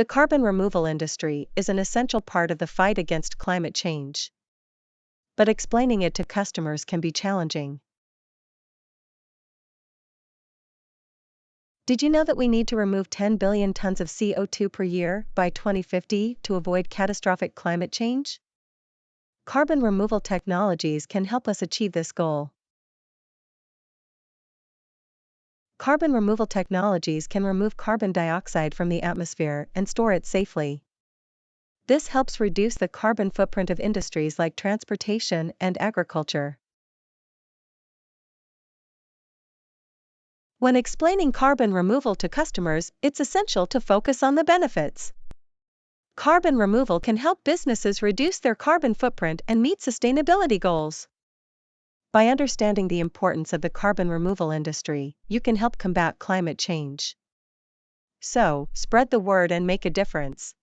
The carbon removal industry is an essential part of the fight against climate change. But explaining it to customers can be challenging. Did you know that we need to remove 10 billion tons of CO2 per year by 2050 to avoid catastrophic climate change? Carbon removal technologies can help us achieve this goal. Carbon removal technologies can remove carbon dioxide from the atmosphere and store it safely. This helps reduce the carbon footprint of industries like transportation and agriculture. When explaining carbon removal to customers, it's essential to focus on the benefits. Carbon removal can help businesses reduce their carbon footprint and meet sustainability goals. By understanding the importance of the carbon removal industry, you can help combat climate change. So, spread the word and make a difference.